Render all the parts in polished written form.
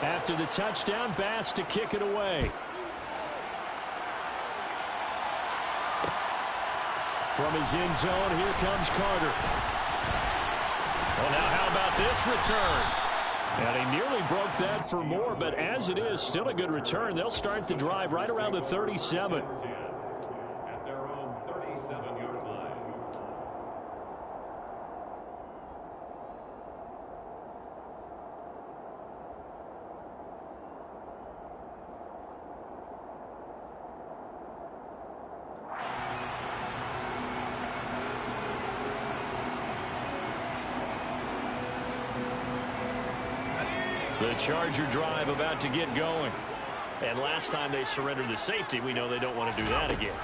After the touchdown, Bass to kick it away. From his end zone, here comes Carter. Well, now how about this return? And he nearly broke that for more, but as it is, still a good return. They'll start the drive right around the 37. At their own 37-yard line. The Charger drive about to get going. And last time they surrendered the safety, we know they don't want to do that again.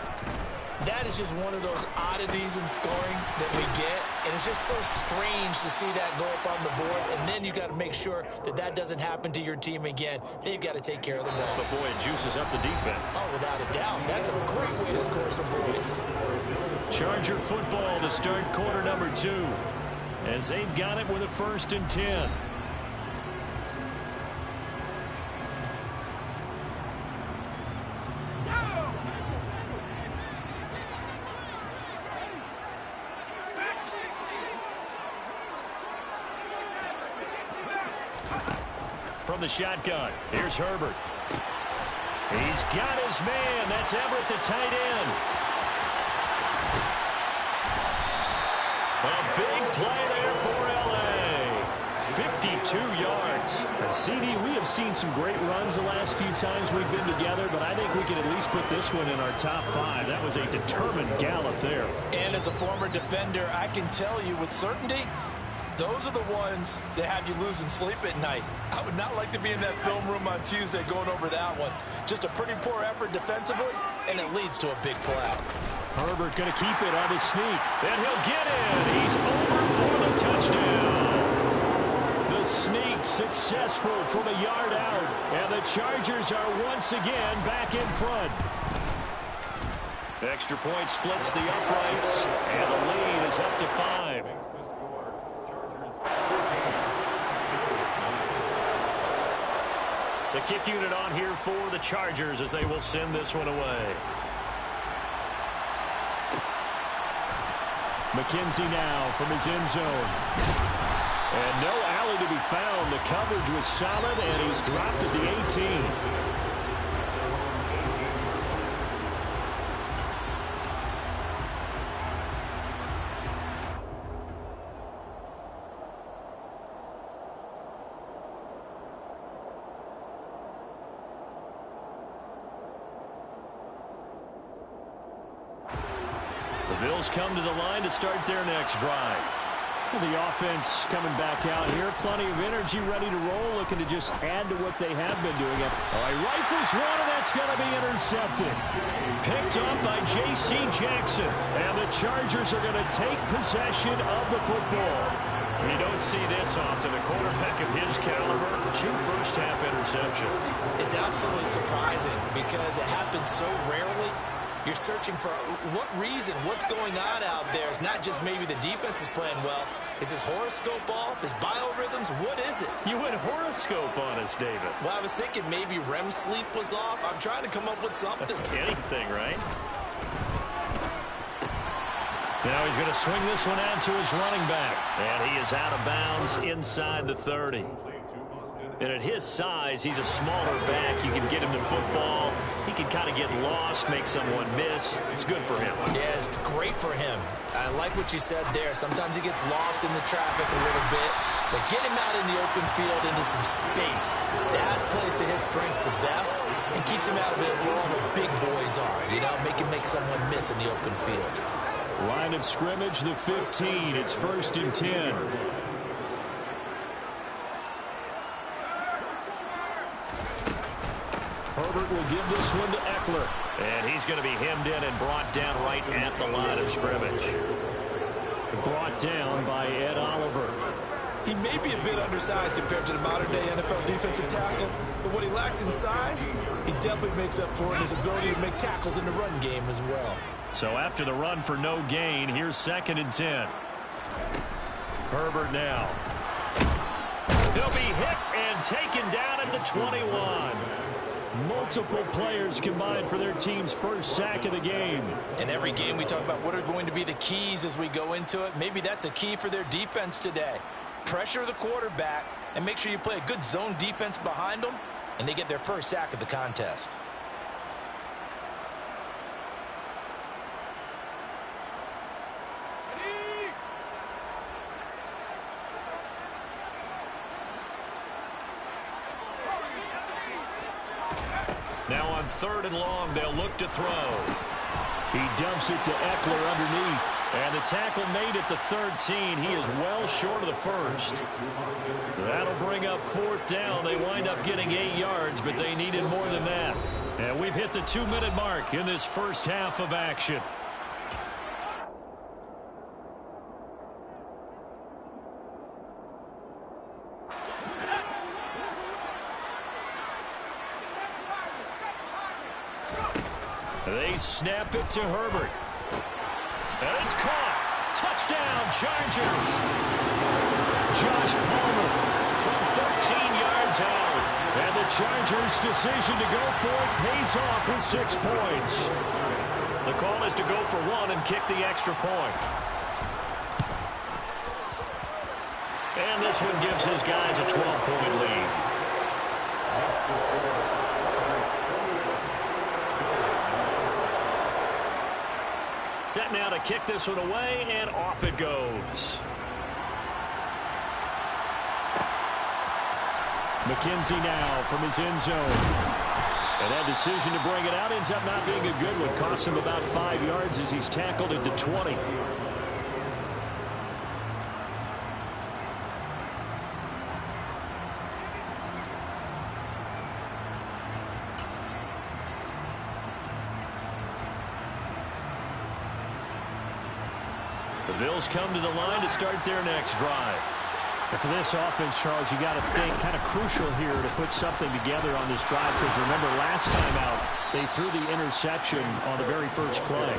That is just one of those oddities in scoring that we get. And it's just so strange to see that go up on the board. And then you got to make sure that that doesn't happen to your team again. They've got to take care of the ball. But, boy, it juices up the defense. Oh, without a doubt. That's a great way to score some points. Charger football to start quarter number 2. As they've got it with a 1st and 10. From the shotgun, here's Herbert. He's got his man. That's Everett, the tight end. A big play there for L.A. 52 yards. And CD, we have seen some great runs the last few times we've been together, but I think we can at least put this one in our top 5. That was a determined gallop there. And as a former defender, I can tell you with certainty, those are the ones that have you losing sleep at night. I would not like to be in that film room on Tuesday going over that one. Just a pretty poor effort defensively, and it leads to a big play. Herbert going to keep it on his sneak. And he'll get it. He's over for the touchdown. The sneak successful from a yard out. And the Chargers are once again back in front. Extra point splits the uprights. And the lead is up to 5. The kick unit on here for the Chargers as they will send this one away. McKenzie now from his end zone. And no alley to be found. The coverage was solid, and he's dropped at the 18. The Bills come to the line to start their next drive. Well, the offense coming back out here. Plenty of energy, ready to roll, looking to just add to what they have been doing. Oh, he rifles one, and that's going to be intercepted. Picked up by J.C. Jackson. And the Chargers are going to take possession of the football. You don't see this often. A quarterback of his caliber, 2 first-half interceptions. It's absolutely surprising because it happens so rarely. You're searching for what reason, what's going on out there. It's not just maybe the defense is playing well. Is his horoscope off? His biorhythms? What is it? You went horoscope on us, David. Well, I was thinking maybe REM sleep was off. I'm trying to come up with something. Anything, right? Now he's going to swing this one out to his running back. And he is out of bounds inside the 30. And at his size, he's a smaller back. You can get him the football. He can kind of get lost, make someone miss. It's good for him. Yeah, it's great for him. I like what you said there. Sometimes he gets lost in the traffic a little bit. But get him out in the open field into some space. That plays to his strengths the best and keeps him out of it where all the big boys are. You know, make him make someone miss in the open field. Line of scrimmage, the 15. It's 1st and 10. Herbert will give this one to Eckler. And he's going to be hemmed in and brought down right at the line of scrimmage. Brought down by Ed Oliver. He may be a bit undersized compared to the modern-day NFL defensive tackle, but what he lacks in size, he definitely makes up for in his ability to make tackles in the run game as well. So after the run for no gain, here's 2nd and 10. Herbert now. They'll be hit and taken down at the 21. Multiple players combined for their team's first sack of the game. In every game we talk about what are going to be the keys as we go into it. Maybe that's a key for their defense today. Pressure the quarterback and make sure you play a good zone defense behind them, and they get their first sack of the contest. Now on 3rd and long, they'll look to throw. He dumps it to Eckler underneath. And the tackle made at the 13. He is well short of the first. That'll bring up 4th down. They wind up getting 8 yards, but they needed more than that. And we've hit the 2-minute mark in this first half of action. They snap it to Herbert. And it's caught. Touchdown, Chargers. Josh Palmer from 13 yards out. And the Chargers' decision to go for it pays off with 6 points. The call is to go for 1 and kick the extra point. And this one gives his guys a 12-point lead. Set now to kick this one away, and off it goes. McKenzie now from his end zone. And that decision to bring it out ends up not being a good one. Costs him about 5 yards as he's tackled into 20. The Bills come to the line to start their next drive. And for this offense, Charles, you got to think kind of crucial here to put something together on this drive, because remember last time out they threw the interception on the very first play.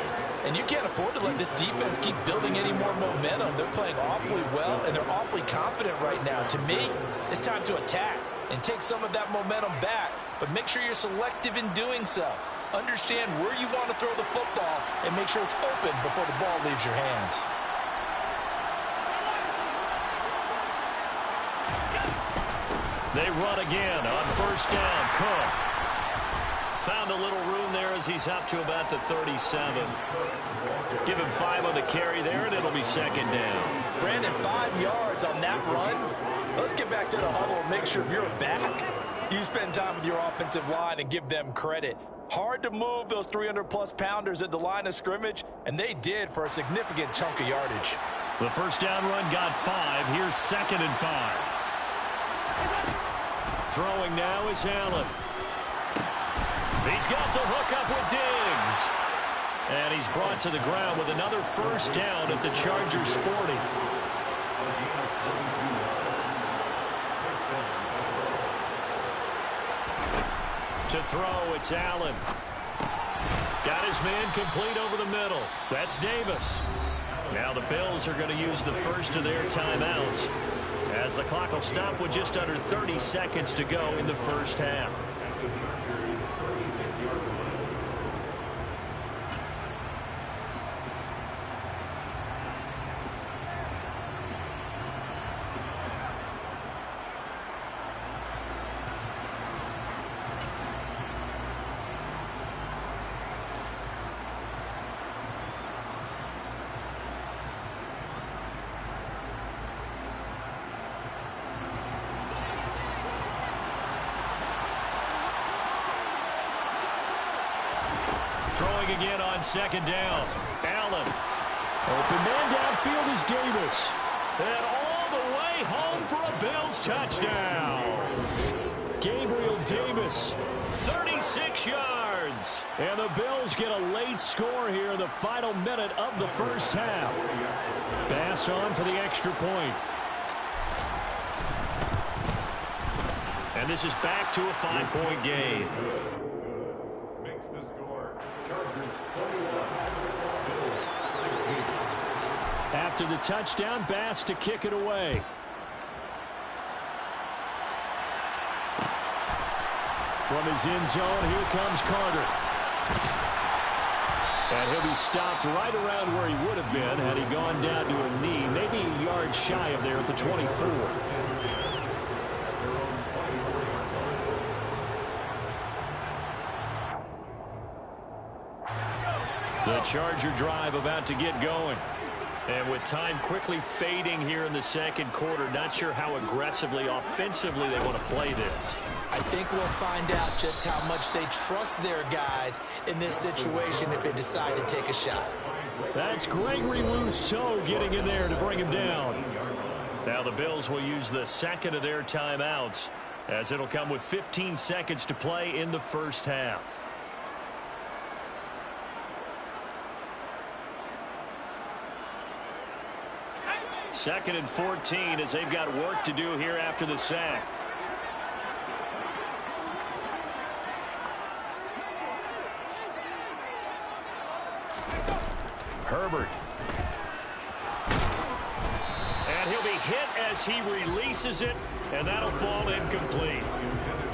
And you can't afford to let this defense keep building any more momentum. They're playing awfully well, and they're awfully confident right now. To me, it's time to attack and take some of that momentum back, but make sure you're selective in doing so. Understand where you want to throw the football and make sure it's open before the ball leaves your hands. They run again on 1st down. Cook found a little room there as he's up to about the 37. Give him 5 on the carry there, and it'll be 2nd down. Brandon, 5 yards on that run. Let's get back to the huddle and make sure if you're back, you spend time with your offensive line and give them credit. Hard to move those 300-plus pounders at the line of scrimmage, and they did for a significant chunk of yardage. The 1st down run got 5. Here's 2nd and 5. Throwing now is Allen. He's got the hook up with Diggs. And he's brought to the ground with another 1st down at the Chargers' 40. To throw, it's Allen. Got his man complete over the middle. That's Davis. Now the Bills are going to use the first of their timeouts, as the clock will stop with just under 30 seconds to go in the first half. Throwing again on 2nd down. Allen. Open man downfield is Davis. And all the way home for a Bills touchdown. Gabriel Davis, 36 yards. And the Bills get a late score here in the final minute of the first half. Pass on for the extra point. And this is back to a 5-point game. Makes the score. Chargers 21, Bills 16. After the touchdown, Bass to kick it away. From his end zone, here comes Carter. And he'll be stopped right around where he would have been had he gone down to a knee, maybe a yard shy of there at the 24. The Charger drive about to get going. And with time quickly fading here in the second quarter, not sure how aggressively, offensively they want to play this. I think we'll find out just how much they trust their guys in this situation if they decide to take a shot. That's Gregory Rousseau getting in there to bring him down. Now the Bills will use the second of their timeouts, as it'll come with 15 seconds to play in the first half. Second and 14 as they've got work to do here after the sack. Herbert. And he'll be hit as he releases it, and that'll fall incomplete.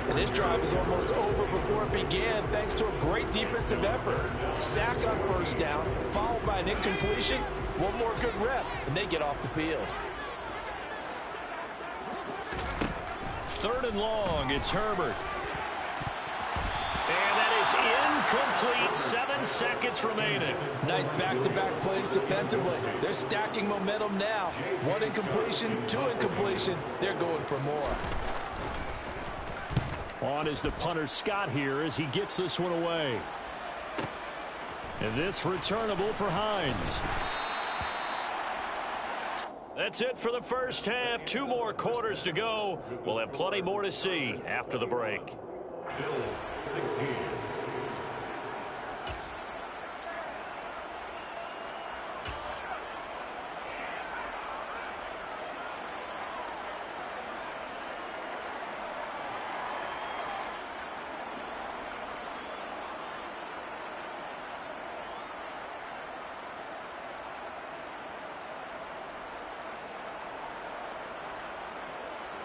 And this drive is almost over before it began, thanks to a great defensive effort. Sack on first down, followed by an incompletion. One more good rep, and they get off the field. Third and long, it's Herbert. And that is incomplete. 7 seconds remaining. Nice back-to-back plays defensively. They're stacking momentum now. One incompletion, two incompletion. They're going for more. On is the punter Scott here as he gets this one away. And this returnable for Hines. That's it for the first half. 2 more quarters to go. We'll have plenty more to see after the break. Bills 16.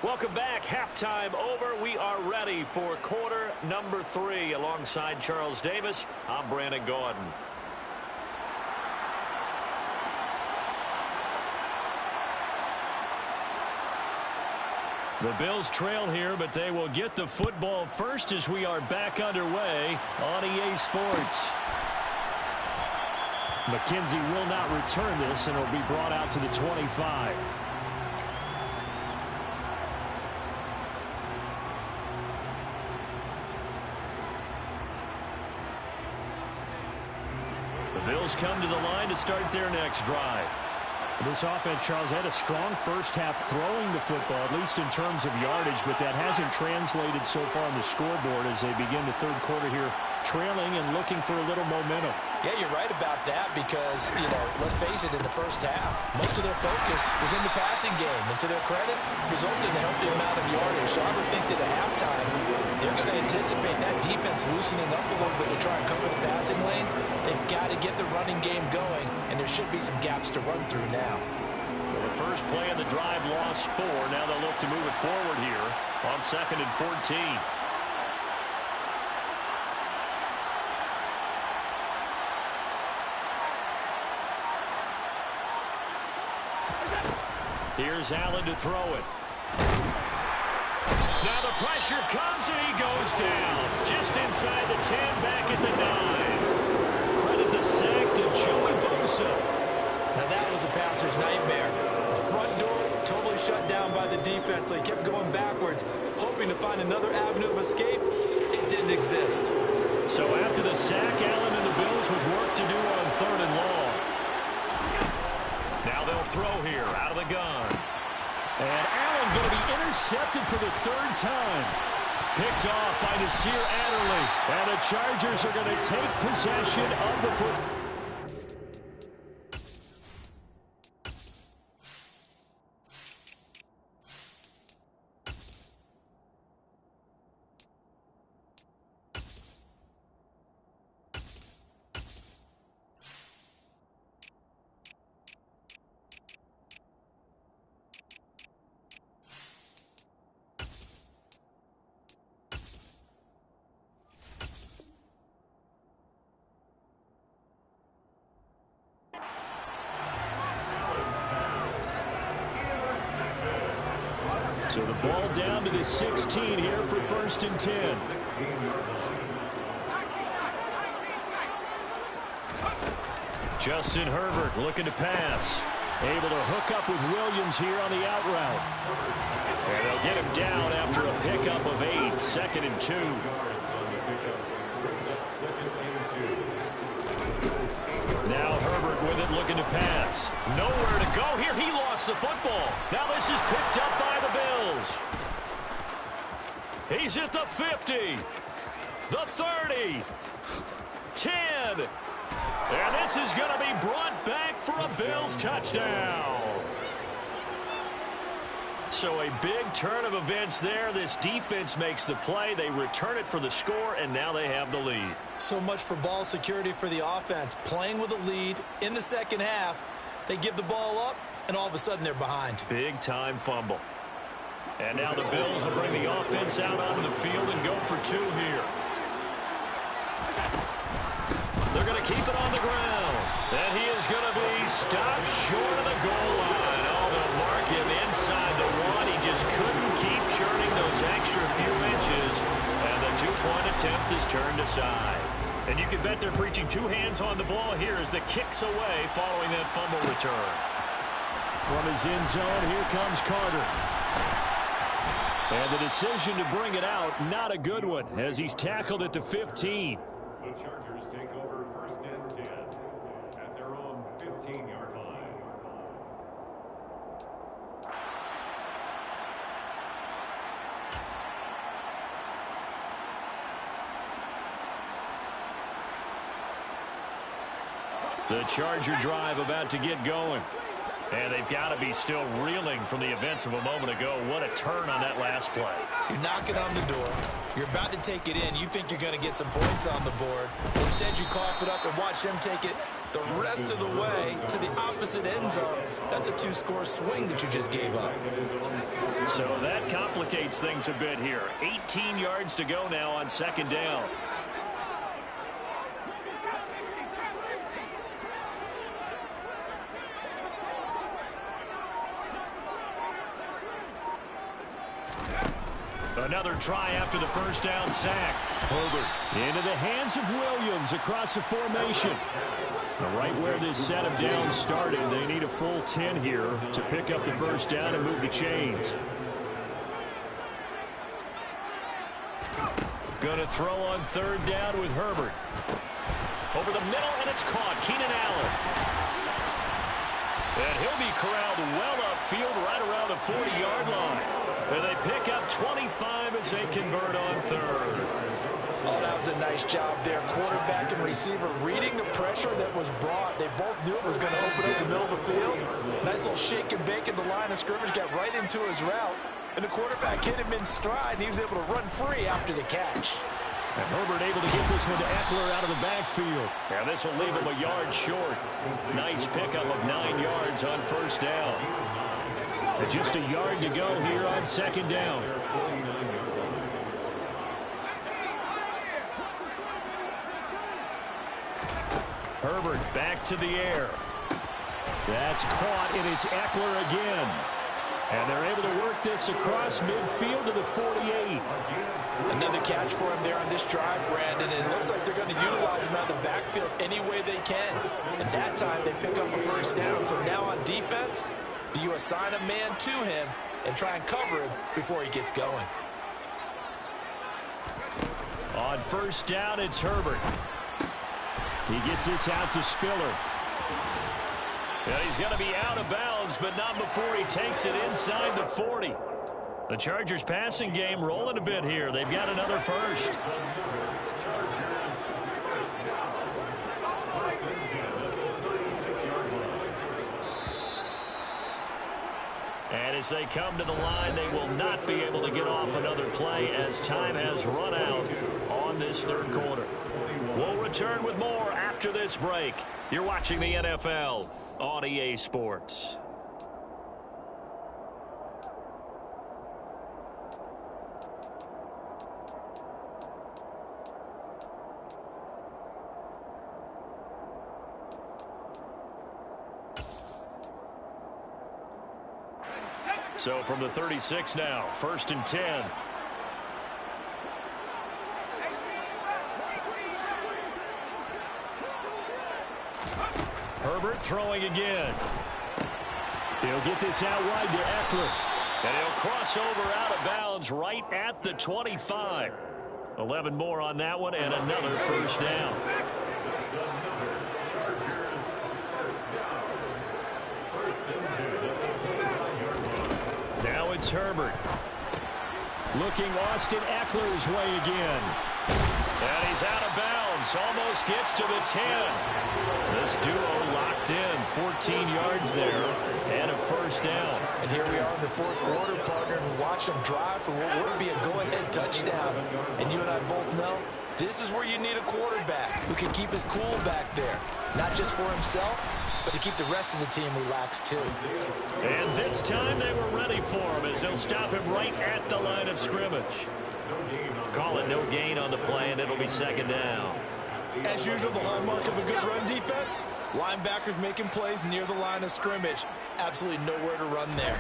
Welcome back. Halftime over. We are ready for quarter number 3. Alongside Charles Davis, I'm Brandon Gaudin. The Bills trail here, but they will get the football first as we are back underway on EA Sports. McKenzie will not return this, and it'll be brought out to the 25. Bills come to the line to start their next drive. This offense, Charles, had a strong first half throwing the football, at least in terms of yardage, but that hasn't translated so far on the scoreboard as they begin the third quarter here, trailing and looking for a little momentum. Yeah, you're right about that because, let's face it, in the first half, most of their focus was in the passing game. And to their credit, resulted in a healthy amount of yardage. So I would think that at halftime, they're going to anticipate that defense loosening up a little bit to try and cover the passing lanes. They've got to get the running game going, and there should be some gaps to run through now. Well, the first play of the drive lost 4. Now they'll look to move it forward here on 2nd and 14. Here's Allen to throw it. Now the pressure comes and he goes down. Just inside the 10, back at the 9. Credit the sack to Joey Bosa. Now that was a passer's nightmare. The front door totally shut down by the defense, so he kept going backwards, hoping to find another avenue of escape. It didn't exist. So after the sack, Allen and the Bills with work to do on 3rd and long. Now they'll throw here out of the gun. And Allen going to be intercepted for the 3rd time. Picked off by Nasir Adderley. And the Chargers are going to take possession of the football. So the ball down to the 16 here for 1st and 10. Justin Herbert looking to pass. Able to hook up with Williams here on the out route. And they'll get him down after a pickup of 8. 2nd and 2. Now Herbert with it, looking to pass. Nowhere to go here. He lost the football. Now this is picked up by the Bills. He's at the 50. The 30. 10. And this is going to be brought back for a Bills touchdown. So a big turn of events there. This defense makes the play. They return it for the score, and now they have the lead. So much for ball security for the offense. Playing with a lead in the second half. They give the ball up, and all of a sudden they're behind. Big-time fumble. And now the Bills will bring the offense out onto the field and go for 2 here. They're going to keep it on the ground. And he is going to be stopped short of the goal line. Oh, they'll mark him inside the 1. He just couldn't keep churning those extra few inches. And the 2-point attempt is turned aside. And you can bet they're preaching 2 hands on the ball here as the kick's away following that fumble return. From his end zone, here comes Carter. And the decision to bring it out, not a good one, as he's tackled at the 15. The Chargers take over 1st and 10 at their own 15-yard line. The Charger drive about to get going. And they've got to be still reeling from the events of a moment ago. What a turn on that last play. You're knocking on the door. You're about to take it in. You think you're going to get some points on the board. Instead, you cough it up and watch them take it the rest of the way to the opposite end zone. That's a 2-score swing that you just gave up. So that complicates things a bit here. 18 yards to go now on 2nd down. Another try after the 1st down sack. Herbert into the hands of Williams across the formation. Right where this set of downs started, they need a full 10 here to pick up the 1st down and move the chains. Going to throw on 3rd down with Herbert. Over the middle, and it's caught. Keenan Allen. And he'll be corralled well upfield right around the 40-yard line. And they pick up 25 as they convert on 3rd. Oh, that was a nice job there. Quarterback and receiver reading the pressure that was brought. They both knew it was going to open up the middle of the field. Nice little shake and bake in the line of scrimmage. Got right into his route. And the quarterback hit him in stride, and he was able to run free after the catch. And Herbert able to get this one to Eckler out of the backfield. Yeah, this will leave him a yard short. Nice pickup of 9 yards on 1st down. And just a yard to go here on 2nd down. Herbert back to the air. That's caught, and it's Eckler again. And they're able to work this across midfield to the 48. Another catch for him there on this drive, Brandon. And it looks like they're going to utilize him out of the backfield any way they can. And that time they pick up a 1st down. So now on defense, do you assign a man to him and try and cover him before he gets going? On 1st down, it's Herbert. He gets this out to Spiller. And he's going to be out of bounds, but not before he takes it inside the 40. The Chargers passing game rolling a bit here. They've got another 1st. And as they come to the line, they will not be able to get off another play as time has run out on this 3rd quarter. We'll return with more after this break. You're watching the NFL on EA Sports. So from the 36 now, 1st and 10. Herbert throwing again. He'll get this out wide to Eckler. And he'll cross over out of bounds right at the 25. 11 more on that one and another first down. Now it's Herbert. Looking Austin Eckler's way again. And he's out of bounds. Almost gets to the 10. This duo locked in. 14 yards there and a first down. And here we are in the fourth quarter, partner, and watch them drive for what would be a go-ahead touchdown. And you and I both know this is where you need a quarterback who can keep his cool back there. Not just for himself, but to keep the rest of the team relaxed too. And this time they were ready for him as they'll stop him right at the line of scrimmage. Call it no gain on the play, and it'll be second down. As usual, the hallmark of a good run defense, linebackers making plays near the line of scrimmage. Absolutely nowhere to run there.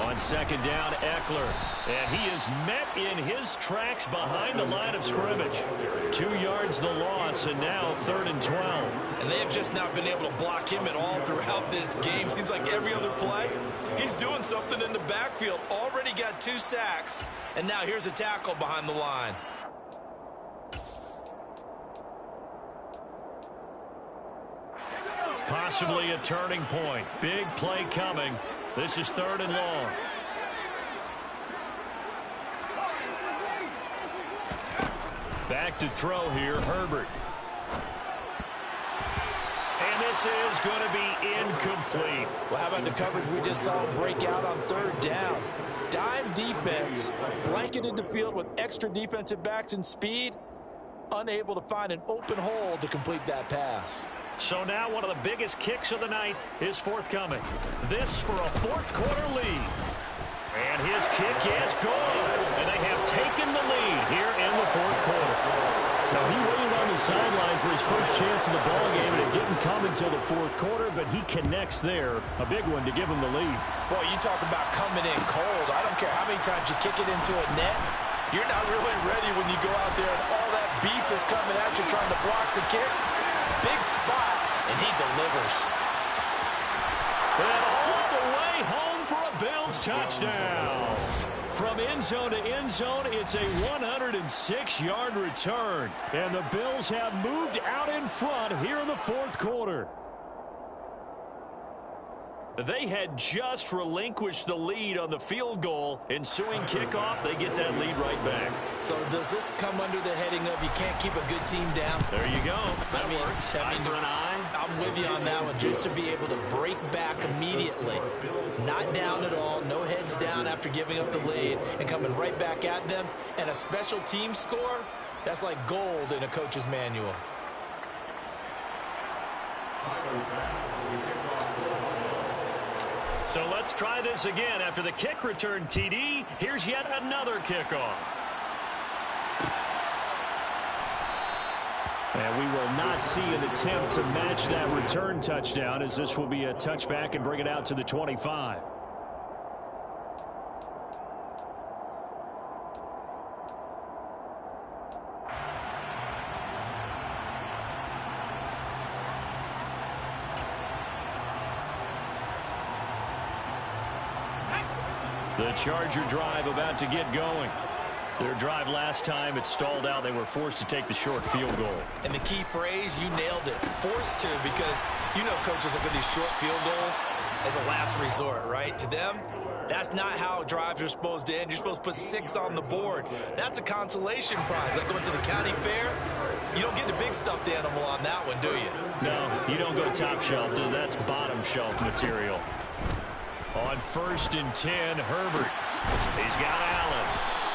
On second down, Eckler. And he is met in his tracks behind the line of scrimmage. 2 yards the loss, and now 3rd and 12. And they have just not been able to block him at all throughout this game. Seems like every other play, he's doing something in the backfield. Already got 2 sacks, and now here's a tackle behind the line. Possibly a turning point. Big play coming. This is 3rd and long. Back to throw here, Herbert. And this is going to be incomplete. Well, how about the coverage we just saw break out on 3rd down? Dime defense, blanketed the field with extra defensive backs and speed, unable to find an open hole to complete that pass. So now one of the biggest kicks of the night is forthcoming. This for a fourth quarter lead. And his kick is good. And they have taken the lead here in the fourth quarter. So he waited on the sideline for his first chance in the ballgame, and it didn't come until the fourth quarter, but he connects there. A big one to give him the lead. Boy, you talk about coming in cold. I don't care how many times you kick it into a net. You're not really ready when you go out there and all that beef is coming at you trying to block the kick. Big spot, and he delivers. And all the way home for a Bills touchdown. From end zone to end zone, it's a 106-yard return. And the Bills have moved out in front here in the fourth quarter. They had just relinquished the lead on the field goal. Ensuing kickoff, they get that lead right back. So does this come under the heading of you can't keep a good team down? There you go. That works. Eye for an eye. I'm with you on that one. Just to be able to break back immediately. Not down at all. No heads down after giving up the lead and coming right back at them. And a special team score, that's like gold in a coach's manual. So let's try this again. After the kick return TD, here's yet another kickoff. And we will not see an attempt to match that return touchdown, as this will be a touchback and bring it out to the 25. The Charger drive about to get going. Their drive last time, it stalled out. They were forced to take the short field goal. And the key phrase, you nailed it. Forced to, because you know coaches look at these short field goals as a last resort, right? To them, that's not how drives are supposed to end. You're supposed to put 6 on the board. That's a consolation prize. Like going to the county fair, you don't get the big stuffed animal on that one, do you? No, you don't go top shelf. That's bottom shelf material. On 1st and 10, Herbert. He's got Allen.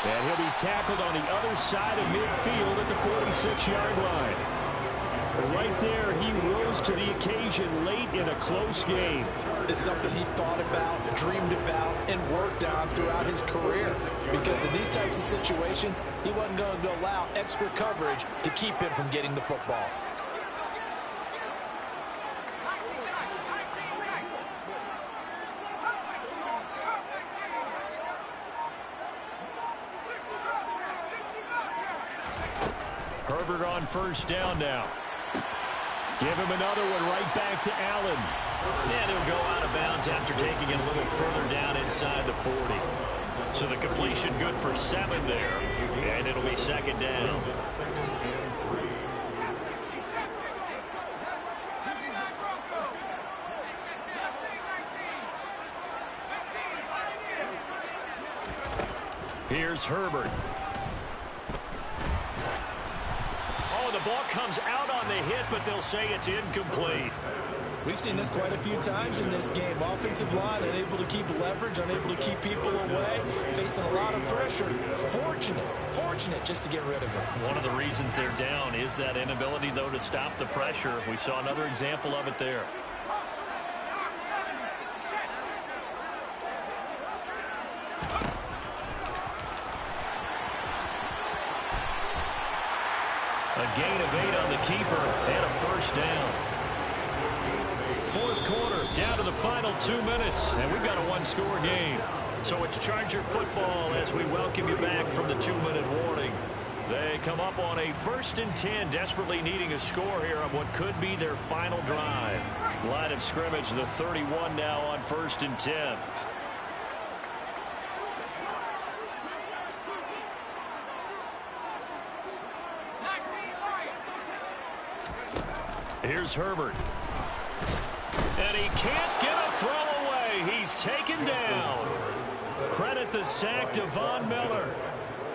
And he'll be tackled on the other side of midfield at the 46-yard line. Right there, he rose to the occasion late in a close game. It's something he thought about, dreamed about, and worked on throughout his career. Because in these types of situations, he wasn't going to allow extra coverage to keep him from getting the football. Herbert on first down now. Give him another one right back to Allen. And he'll go out of bounds after taking it a little further down inside the 40. So the completion good for 7 there. And it'll be second down. Here's Herbert. Oh, the ball comes out on the hit, but they'll say it's incomplete. We've seen this quite a few times in this game. Offensive line unable to keep leverage, unable to keep people away, facing a lot of pressure. Fortunate just to get rid of it. One of the reasons they're down is that inability, though, to stop the pressure. We saw another example of it there. A gain of 8 on the keeper and a first down. Fourth quarter, down to the final 2 minutes, and we've got a one-score game. So it's Charger football as we welcome you back from the 2-minute warning. They come up on a 1st and 10, desperately needing a score here on what could be their final drive. Line of scrimmage, the 31 now on 1st and 10. Here's Herbert. And he can't get a throw away. He's taken down. Credit the sack to Von Miller.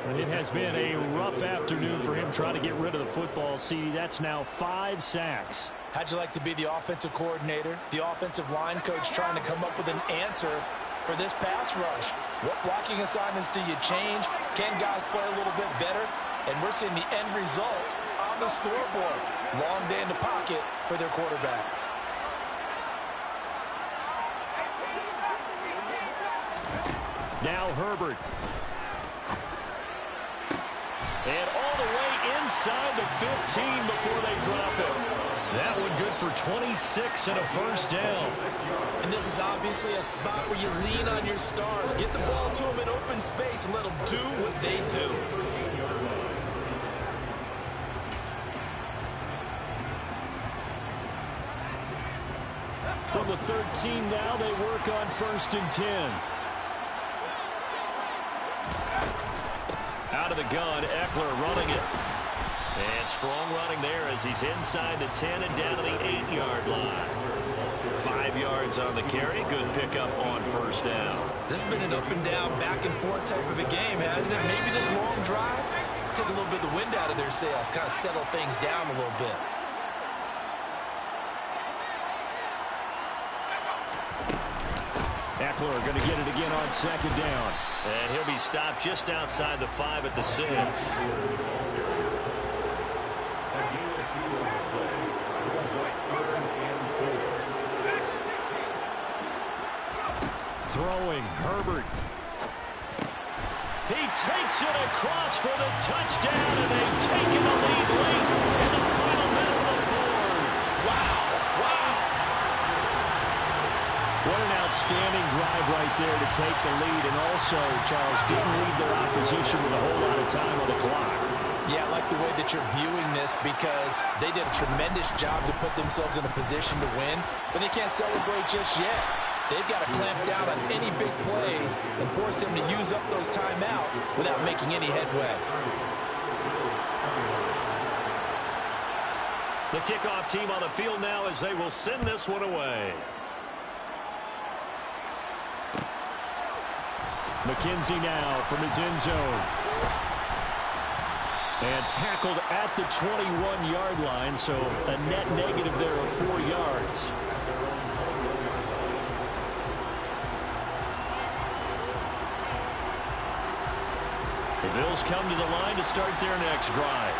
And it has been a rough afternoon for him trying to get rid of the football. See, that's now 5 sacks. How'd you like to be the offensive coordinator, the offensive line coach trying to come up with an answer for this pass rush? What blocking assignments do you change? Can guys play a little bit better? And we're seeing the end result on the scoreboard. Long day in the pocket for their quarterback. Now Herbert. And all the way inside the 15 before they drop it. That one good for 26 and a first down. And this is obviously a spot where you lean on your stars. Get the ball to them in open space and let them do what they do. From the 13 now, they work on 1st and 10. Out of the gun, Eckler running it. And strong running there as he's inside the 10 and down to the 8-yard line. 5 yards on the carry. Good pickup on first down. This has been an up and down, back and forth type of a game, hasn't it? Maybe this long drive take a little bit of the wind out of their sails, kind of settle things down a little bit. Eckler going to get it again on 2nd down. And he'll be stopped just outside the 5 at the 6. Throwing, Herbert. He takes it across for the touchdown, and they've taken the lead late in the final minute of the 4th. Wow. What an outstanding drive right there to take the lead, and also, Charles, didn't leave their opposition with a whole lot of time on the clock. Yeah, I like the way that you're viewing this because they did a tremendous job to put themselves in a position to win, but they can't celebrate just yet. They've got to clamp down on any big plays and force them to use up those timeouts without making any headway. The kickoff team on the field now as they will send this one away. McKenzie now from his end zone. And tackled at the 21-yard line, so a net negative there of 4 yards. The Bills come to the line to start their next drive.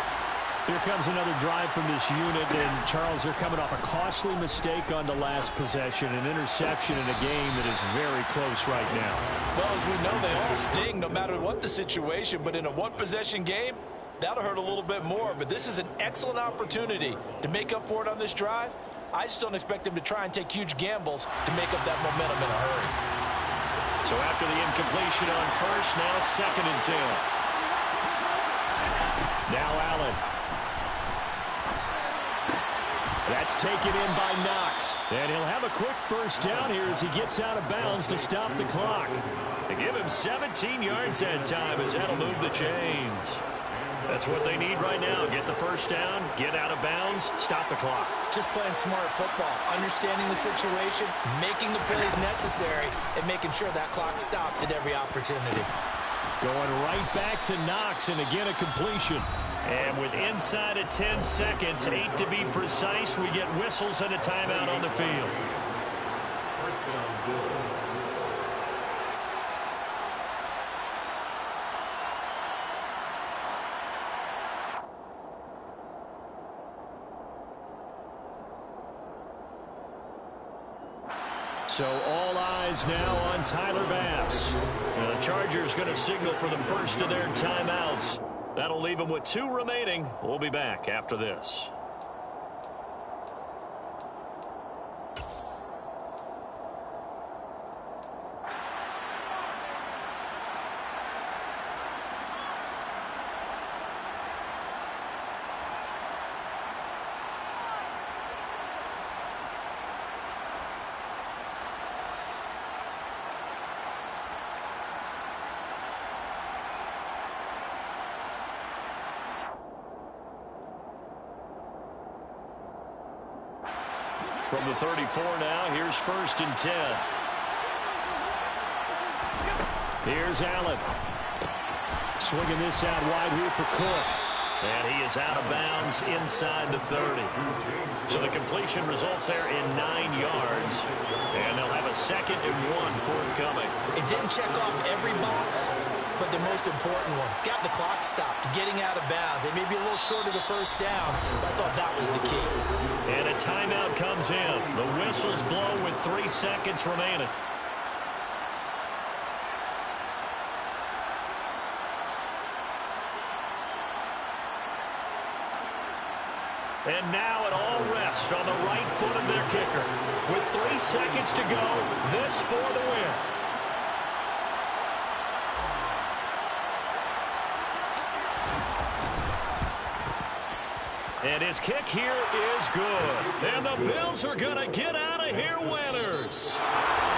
Here comes another drive from this unit, and Charles, they're coming off a costly mistake on the last possession, an interception in a game that is very close right now. Well, as we know, they all sting no matter what the situation, but in a one-possession game, that'll hurt a little bit more. But this is an excellent opportunity to make up for it on this drive. I just don't expect them to try and take huge gambles to make up that momentum in a hurry. So after the incompletion on first, now 2nd and 10. Now Allen. That's taken in by Knox. And he'll have a quick first down here as he gets out of bounds to stop the clock. They give him 17 yards that time as that'll move the chains. That's what they need right now. Get the first down, get out of bounds, stop the clock. Just playing smart football, understanding the situation, making the plays necessary, and making sure that clock stops at every opportunity. Going right back to Knox, and again a completion. And with inside of 10 seconds, 8 to be precise, we get whistles and a timeout on the field. First down, Bills. So all eyes now on Tyler Bass. Now the Chargers going to signal for the first of their timeouts. That'll leave them with 2 remaining. We'll be back after this. From the 34 now, here's 1st and 10. Here's Allen. Swinging this out wide here for Cook. And he is out of bounds inside the 30. So the completion results there in 9 yards. And they'll have a 2nd and 1 forthcoming. It didn't check off every box, but the most important one. Got the clock stopped, getting out of bounds. They may be a little short of the first down, but I thought that was the key. And a timeout comes in. The whistles blow with 3 seconds remaining. And now it all rests on the right foot of their kicker. With 3 seconds to go, this for the win. And his kick here is good. And the Bills are going to get out of here winners.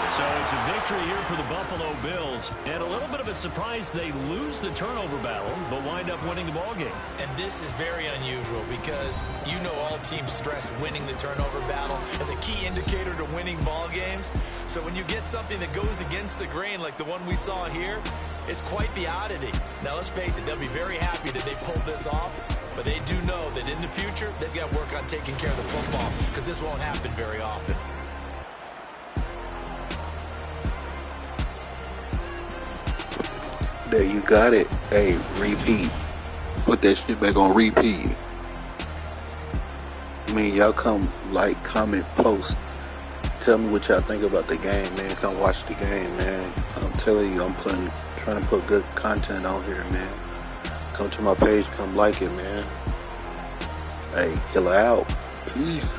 So it's a victory here for the Buffalo Bills. And a little bit of a surprise they lose the turnover battle, but wind up winning the ballgame. And this is very unusual because you know all teams stress winning the turnover battle as a key indicator to winning ball games. So when you get something that goes against the grain like the one we saw here, it's quite the oddity. Now let's face it, they'll be very happy that they pulled this off. But they do know that in the future, they've got to work on taking care of the football because this won't happen very often. There you got it. Hey, repeat. Put that shit back on repeat. I mean, y'all come like, comment, post. Tell me what y'all think about the game, man. Come watch the game, man. I'm telling you, trying to put good content on here, man. Come to my page, come like it, man. Hey, Killer out. Peace.